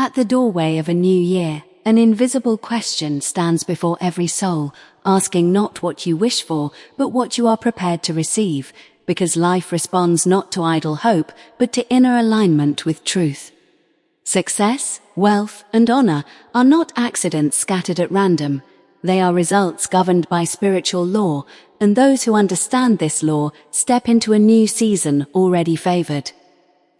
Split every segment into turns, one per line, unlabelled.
At the doorway of a new year, an invisible question stands before every soul, asking not what you wish for, but what you are prepared to receive, because life responds not to idle hope, but to inner alignment with truth. Success, wealth, and honor are not accidents scattered at random. They are results governed by spiritual law, and those who understand this law step into a new season already favored.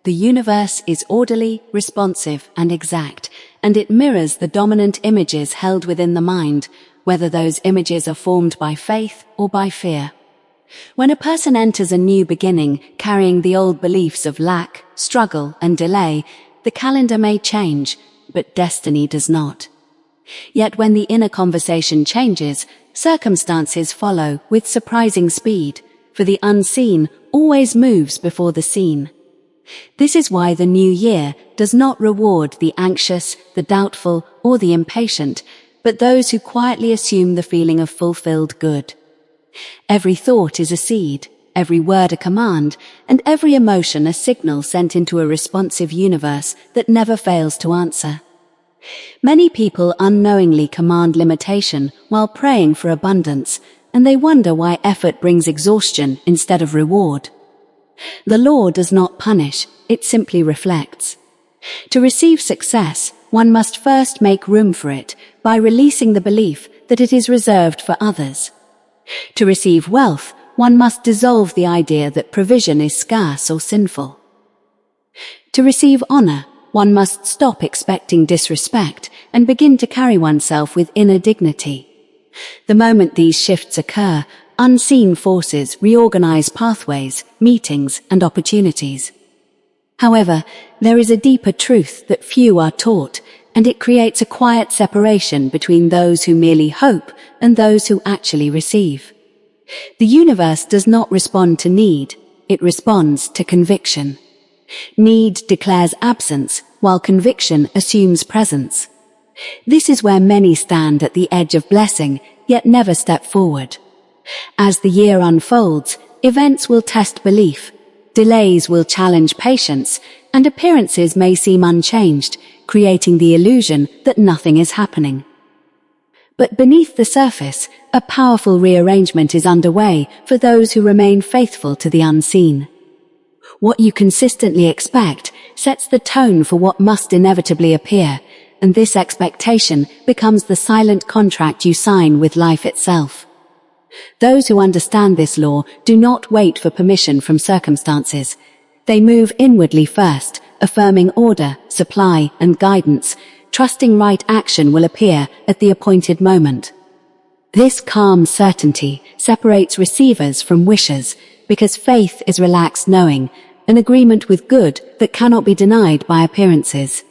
The universe is orderly, responsive, and exact, and it mirrors the dominant images held within the mind, whether those images are formed by faith or by fear. When a person enters a new beginning carrying the old beliefs of lack, struggle, and delay, the calendar may change, but destiny does not. Yet when the inner conversation changes, circumstances follow with surprising speed, for the unseen always moves before the seen. This is why the new year does not reward the anxious, the doubtful, or the impatient, but those who quietly assume the feeling of fulfilled good. Every thought is a seed, every word a command, and every emotion a signal sent into a responsive universe that never fails to answer. Many people unknowingly command limitation while praying for abundance, and they wonder why effort brings exhaustion instead of reward. The law does not punish, it simply reflects. To receive success, one must first make room for it by releasing the belief that it is reserved for others. To receive wealth, one must dissolve the idea that provision is scarce or sinful. To receive honor, one must stop expecting disrespect and begin to carry oneself with inner dignity. The moment these shifts occur, unseen forces reorganize pathways, meetings, and opportunities. However, there is a deeper truth that few are taught, and it creates a quiet separation between those who merely hope and those who actually receive. The universe does not respond to need, it responds to conviction. Need declares absence, while conviction assumes presence. This is where many stand at the edge of blessing, yet never step forward. As the year unfolds, events will test belief, delays will challenge patience, and appearances may seem unchanged, creating the illusion that nothing is happening. But beneath the surface, a powerful rearrangement is underway for those who remain faithful to the unseen. What you consistently expect sets the tone for what must inevitably appear, and this expectation becomes the silent contract you sign with life itself. Those who understand this law do not wait for permission from circumstances. They move inwardly first, affirming order, supply, and guidance, trusting right action will appear at the appointed moment. This calm certainty separates receivers from wishers, because faith is relaxed knowing, an agreement with good that cannot be denied by appearances.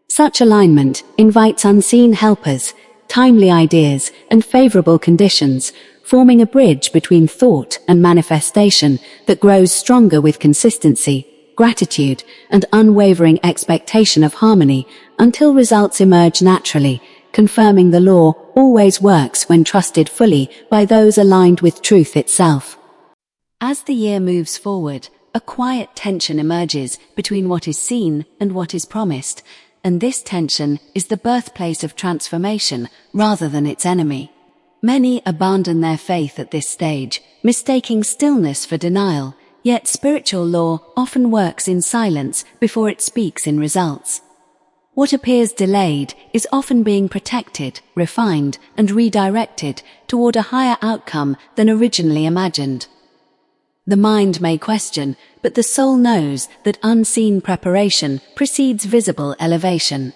Such alignment invites unseen helpers, timely ideas, and favorable conditions, forming a bridge between thought and manifestation that grows stronger with consistency, gratitude, and unwavering expectation of harmony until results emerge naturally, confirming the law always works when trusted fully by those aligned with truth itself. As the year moves forward, a quiet tension emerges between what is seen and what is promised, and this tension is the birthplace of transformation rather than its enemy. Many abandon their faith at this stage, mistaking stillness for denial, yet spiritual law often works in silence before it speaks in results. What appears delayed is often being protected, refined, and redirected toward a higher outcome than originally imagined. The mind may question, but the soul knows that unseen preparation precedes visible elevation.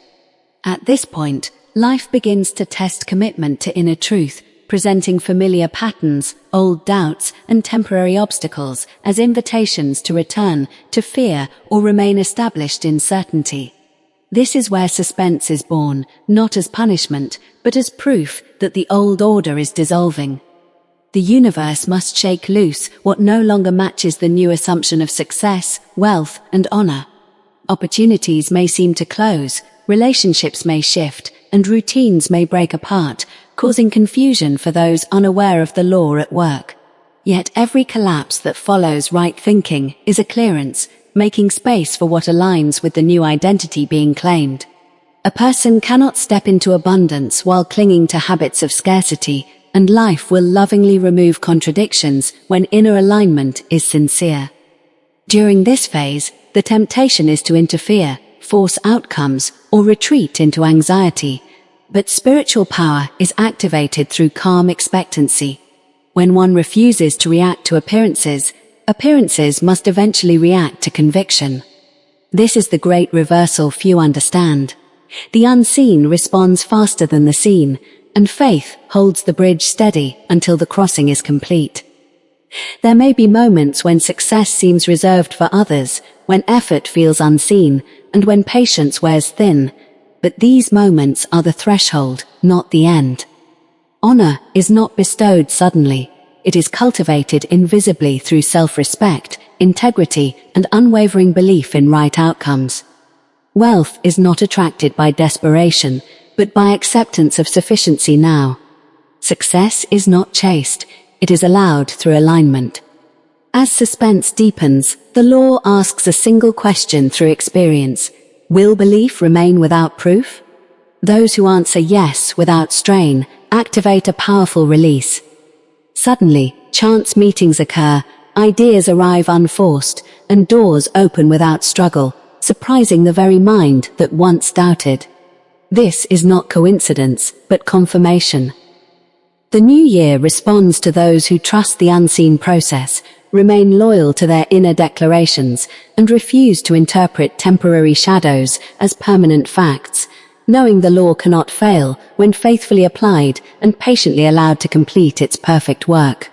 At this point, life begins to test commitment to inner truth, presenting familiar patterns, old doubts, and temporary obstacles as invitations to return to fear or remain established in certainty. This is where suspense is born, not as punishment, but as proof that the old order is dissolving. The universe must shake loose what no longer matches the new assumption of success, wealth, and honor. Opportunities may seem to close, relationships may shift, and routines may break apart, causing confusion for those unaware of the law at work. Yet every collapse that follows right thinking is a clearance, making space for what aligns with the new identity being claimed. A person cannot step into abundance while clinging to habits of scarcity, and life will lovingly remove contradictions when inner alignment is sincere. During this phase, the temptation is to interfere, force outcomes, or retreat into anxiety. But spiritual power is activated through calm expectancy. When one refuses to react to appearances, appearances must eventually react to conviction. This is the great reversal few understand. The unseen responds faster than the seen, and faith holds the bridge steady until the crossing is complete. There may be moments when success seems reserved for others, when effort feels unseen, and when patience wears thin, but these moments are the threshold, not the end. Honor is not bestowed suddenly. It is cultivated invisibly through self-respect, integrity, and unwavering belief in right outcomes. Wealth is not attracted by desperation, but by acceptance of sufficiency now. Success is not chased, it is allowed through alignment. As suspense deepens, the law asks a single question through experience: will belief remain without proof? Those who answer yes without strain activate a powerful release. Suddenly, chance meetings occur, ideas arrive unforced, and doors open without struggle, surprising the very mind that once doubted. This is not coincidence, but confirmation. The new year responds to those who trust the unseen process, remain loyal to their inner declarations, and refuse to interpret temporary shadows as permanent facts, knowing the law cannot fail when faithfully applied and patiently allowed to complete its perfect work.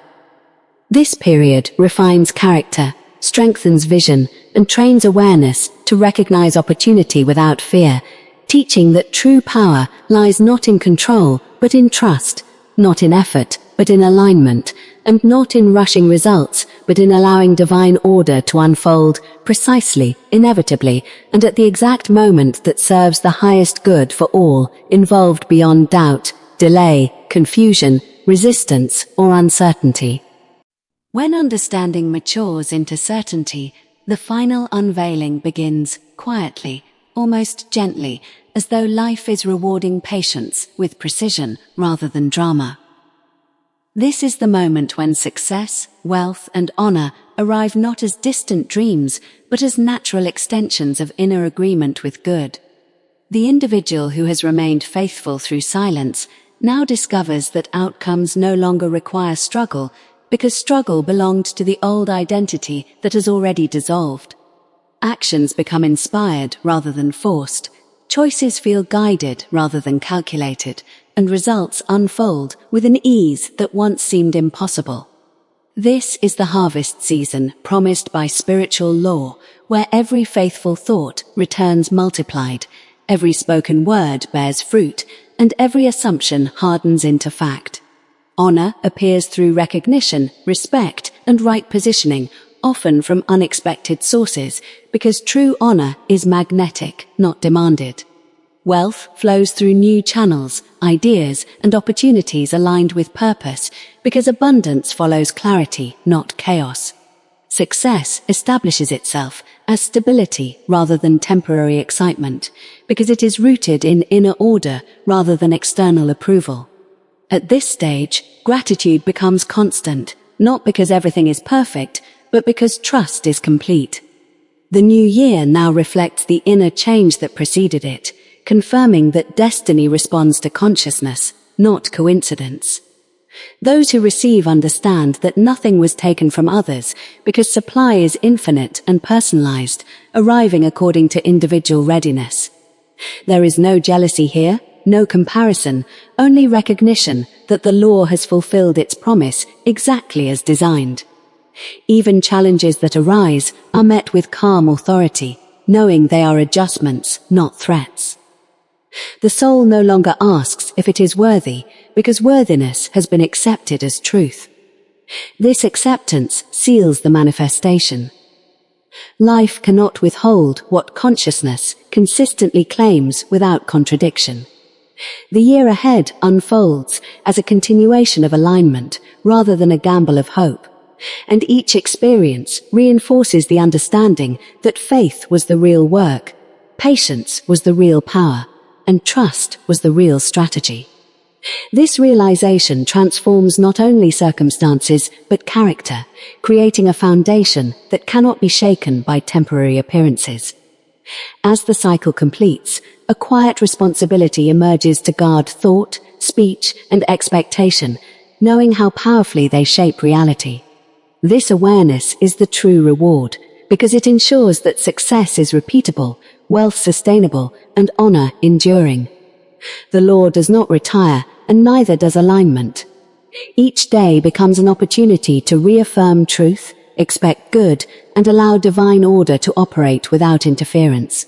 This period refines character, strengthens vision, and trains awareness to recognize opportunity without fear, teaching that true power lies not in control, but in trust, not in effort, but in alignment, and not in rushing results, but in allowing divine order to unfold precisely, inevitably, and at the exact moment that serves the highest good for all, involved beyond doubt, delay, confusion, resistance, or uncertainty. When understanding matures into certainty, the final unveiling begins quietly, almost gently, as though life is rewarding patience with precision rather than drama. This is the moment when success, wealth, and honor arrive not as distant dreams, but as natural extensions of inner agreement with good. The individual who has remained faithful through silence now discovers that outcomes no longer require struggle, because struggle belonged to the old identity that has already dissolved. Actions become inspired rather than forced. Choices feel guided rather than calculated, and results unfold with an ease that once seemed impossible. This is the harvest season promised by spiritual law, where every faithful thought returns multiplied, every spoken word bears fruit, and every assumption hardens into fact. Honor appears through recognition, respect, and right positioning, often from unexpected sources, because true honor is magnetic, not demanded. Wealth flows through new channels, ideas, and opportunities aligned with purpose, because abundance follows clarity, not chaos. Success establishes itself as stability rather than temporary excitement, because it is rooted in inner order rather than external approval. At this stage, gratitude becomes constant, not because everything is perfect, but because trust is complete. The new year now reflects the inner change that preceded it, confirming that destiny responds to consciousness, not coincidence. Those who receive understand that nothing was taken from others, because supply is infinite and personalized, arriving according to individual readiness. There is no jealousy here, no comparison, only recognition that the law has fulfilled its promise exactly as designed. Even challenges that arise are met with calm authority, knowing they are adjustments, not threats. The soul no longer asks if it is worthy, because worthiness has been accepted as truth. This acceptance seals the manifestation. Life cannot withhold what consciousness consistently claims without contradiction. The year ahead unfolds as a continuation of alignment rather than a gamble of hope, and each experience reinforces the understanding that faith was the real work, patience was the real power, and trust was the real strategy. This realization transforms not only circumstances, but character, creating a foundation that cannot be shaken by temporary appearances. As the cycle completes, a quiet responsibility emerges to guard thought, speech, and expectation, knowing how powerfully they shape reality. This awareness is the true reward, because it ensures that success is repeatable, wealth sustainable, and honor enduring. The law does not retire, and neither does alignment. Each day becomes an opportunity to reaffirm truth, expect good, and allow divine order to operate without interference.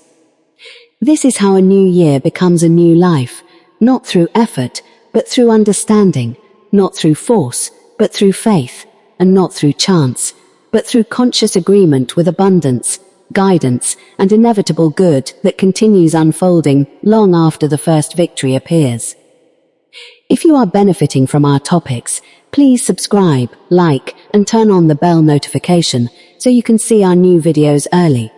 This is how a new year becomes a new life, not through effort, but through understanding, not through force, but through faith, and not through chance, but through conscious agreement with abundance, guidance, and inevitable good that continues unfolding long after the first victory appears. If you are benefiting from our topics, please subscribe, like, and turn on the bell notification so you can see our new videos early.